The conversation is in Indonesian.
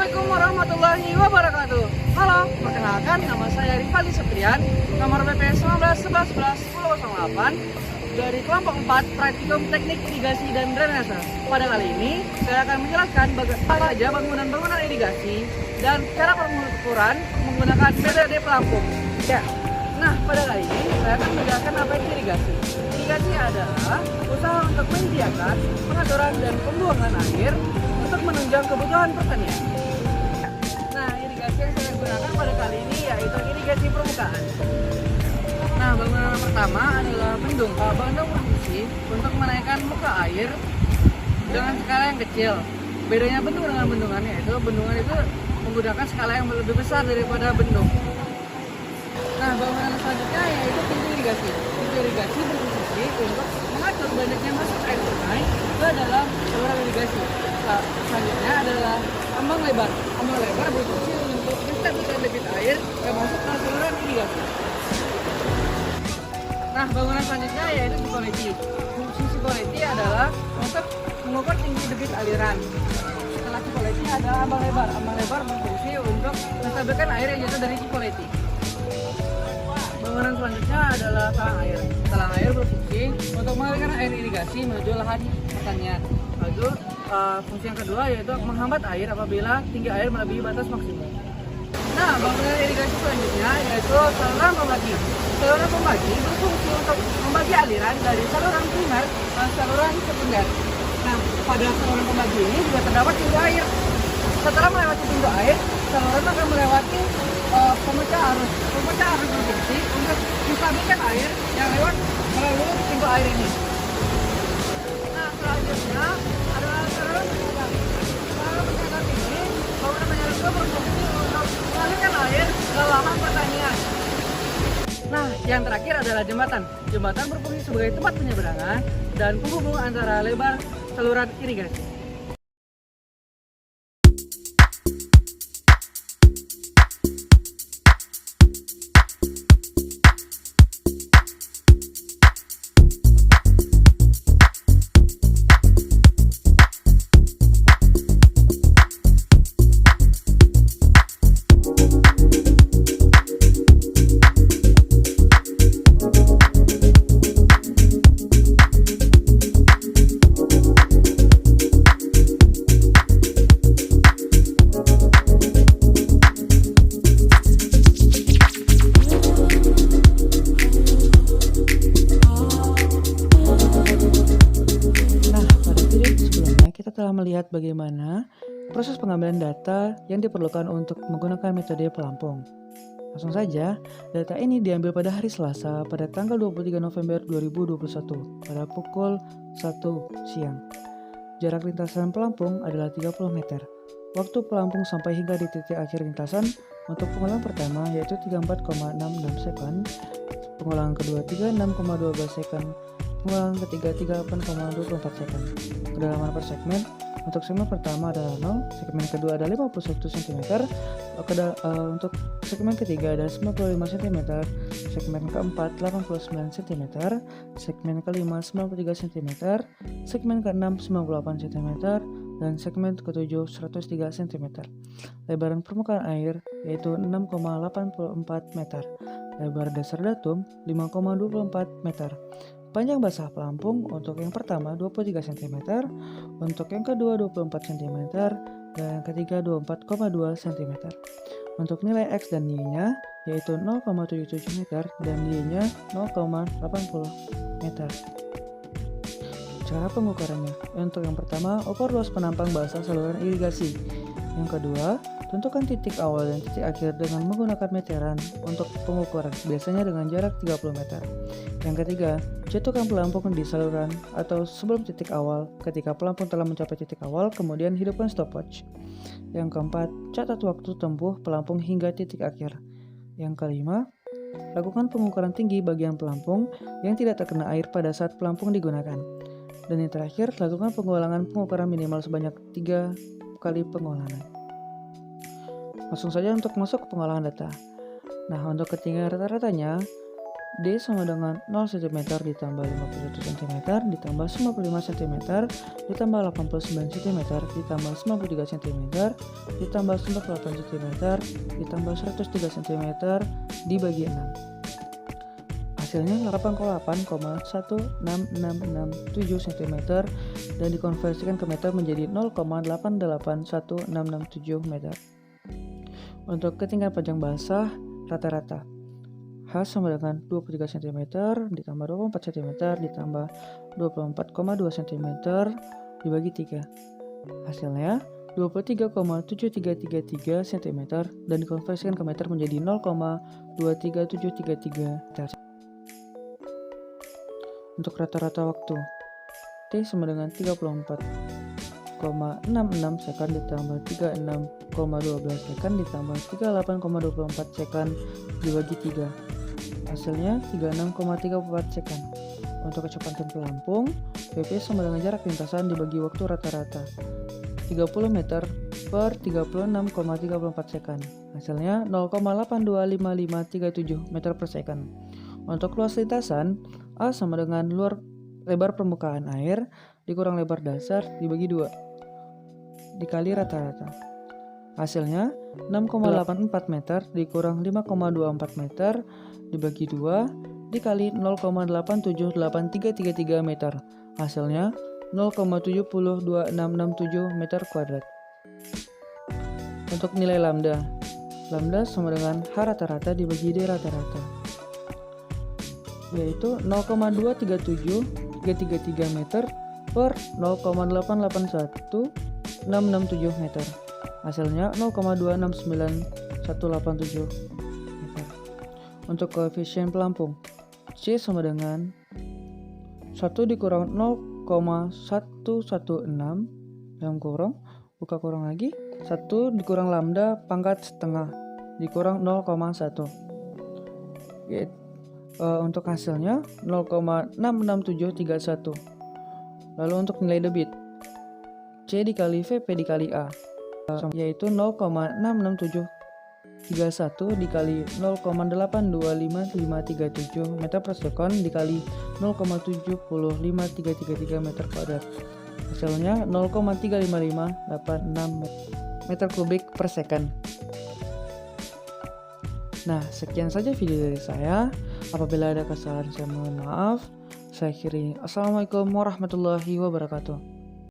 Assalamualaikum warahmatullahi wabarakatuh. Halo, perkenalkan nama saya Rifali Septrian, nomor BPS 1911111008 dari kelompok 4 Praktikum Teknik Irigasi dan Drainase. Pada kali ini, saya akan menjelaskan bagaimana saja bangunan-bangunan irigasi dan cara pengukuran menggunakan metode pelampung. Ya. Nah, pada kali ini saya akan menjelaskan apa itu irigasi. Irigasi adalah usaha untuk menyediakan pengaturan dan pembuangan air untuk menunjang kebutuhan pertanian. Nah, irigasi yang saya gunakan pada kali ini yaitu irigasi permukaan. Nah, bangunan pertama adalah bendung. Bendung berfungsi untuk menaikkan muka air dengan skala yang kecil. Bedanya bendung dengan bendungan yaitu bendungan itu menggunakan skala yang lebih besar daripada bendung. Nah, bangunan selanjutnya yaitu pintu irigasi. Pintu irigasi berfungsi untuk mengatur banyaknya masuk air sungai ke dalam saluran irigasi. Selanjutnya adalah ambang lebar. Ambang lebar berfungsi untuk menstabilkan debit air yang masuk ke saluran irigasi. Nah, bangunan selanjutnya yaitu sikoleti. Fungsi sikoleti adalah untuk mengukur tinggi debit aliran. Setelah sikoleti ada ambang lebar. Ambang lebar berfungsi untuk menstabilkan air yang jatuh dari sikoleti. Bangunan selanjutnya adalah talang air. Talang air berfungsi untuk mengalirkan air irigasi menuju lahan pertanian. Lalu fungsi yang kedua yaitu menghambat air apabila tinggi air melebihi batas maksimum. Nah, bangunan irigasi selanjutnya yaitu saluran pembagi. Saluran pembagi berfungsi untuk membagi aliran dari saluran primer ke saluran sekunder. Nah, pada saluran pembagi ini juga terdapat pintu air. Setelah melewati pintu air, saluran akan melewati pemecah arus. Pemecah arus berfungsi untuk menstabilkan air yang lewat melalui pintu air ini. Nah, selanjutnya adalah saluran penyedot. Saluran penyedot ini, bangunan penyedot itu berfungsi untuk mengalirkan air ke lahan pertanian. Nah, yang terakhir adalah jembatan. Jembatan berfungsi sebagai tempat penyeberangan dan penghubung antara lebar saluran irigasi. Telah melihat bagaimana proses pengambilan data yang diperlukan untuk menggunakan metode pelampung. Langsung saja, data ini diambil pada hari Selasa pada tanggal 23 November 2021 pada pukul 1 siang. Jarak lintasan pelampung adalah 30 meter. Waktu pelampung sampai hingga di titik akhir lintasan untuk pengulangan pertama yaitu 34,66 second, pengulangan kedua 36,12 second, pengulangan ketiga 38,24 second. Kedalaman per segmen untuk segmen pertama adalah 0, segmen kedua ada 51 cm, untuk segmen ketiga ada 95 cm, segmen keempat 89 cm, segmen kelima 93 cm, segmen keenam 98 cm, dan segmen ketujuh 103 cm. Lebaran permukaan air yaitu 6,84 meter, lebar dasar datum 5,24 meter. Panjang basah pelampung untuk yang pertama 23 cm, untuk yang kedua 24 cm, dan yang ketiga 24,2 cm. Untuk nilai X dan Y-nya yaitu 0,77 meter dan Y-nya 0,80 meter. Cara pengukurannya, untuk yang pertama ukur luas penampang basah saluran irigasi. Yang kedua, tentukan titik awal dan titik akhir dengan menggunakan meteran untuk pengukuran, biasanya dengan jarak 30 meter. Yang ketiga, jatuhkan pelampung di saluran atau sebelum titik awal. Ketika pelampung telah mencapai titik awal, kemudian hidupkan stopwatch. Yang keempat, catat waktu tempuh pelampung hingga titik akhir. Yang kelima, lakukan pengukuran tinggi bagian pelampung yang tidak terkena air pada saat pelampung digunakan. Dan yang terakhir, lakukan pengulangan pengukuran minimal sebanyak 3 kali pengulangan. Langsung saja untuk masuk ke pengolahan data. Nah, untuk ketinggian rata-ratanya D sama dengan 0 cm ditambah 51 cm ditambah 55 cm ditambah 89 cm ditambah 93 cm ditambah 98 cm ditambah 103 cm dibagi 6. Hasilnya 8,8,16667 cm dan dikonversikan ke meter menjadi 0,881667 meter. Untuk ketinggian panjang basah rata-rata, H sama dengan 23 cm ditambah 24 cm ditambah 24,2 cm dibagi 3. Hasilnya 23,7333 cm dan dikonversikan ke meter menjadi 0,23733 meter. Untuk rata-rata waktu, T sama dengan 34,66 second ditambah 36,12 second ditambah 38,24 second dibagi 3. Hasilnya 36,34 second. Untuk kecepatan pelampung, PP sama dengan jarak lintasan dibagi waktu rata-rata 30 meter per 36,34 second. Hasilnya 0,825537 meter per second. Untuk luas lintasan, A sama dengan lebar permukaan air dikurang lebar dasar dibagi 2 dikali rata-rata. Hasilnya 6,84 meter dikurang 5,24 meter dibagi 2 dikali 0,878333 meter. Hasilnya 0,702667 meter kuadrat. Untuk nilai lambda, lambda sama dengan H rata-rata dibagi D rata-rata, yaitu 0,237333 meter per 0,881667 meter. Hasilnya 0,269187 meter. Untuk koefisien pelampung, C sama dengan 1 dikurang 0,116 dalam kurung, buka kurung lagi, 1 dikurang lambda pangkat setengah dikurang 0,1. Untuk hasilnya 0,66731. Lalu untuk nilai debit, C dikali VP dikali A, yaitu 0,66731 dikali 0,825537 meter per sekon dikali 0,75333 meter kuadrat. Hasilnya 0,35586 meter kubik per second. Nah, sekian saja video dari saya. Apabila ada kesalahan saya mohon maaf. Saya akhiri. Assalamualaikum warahmatullahi wabarakatuh.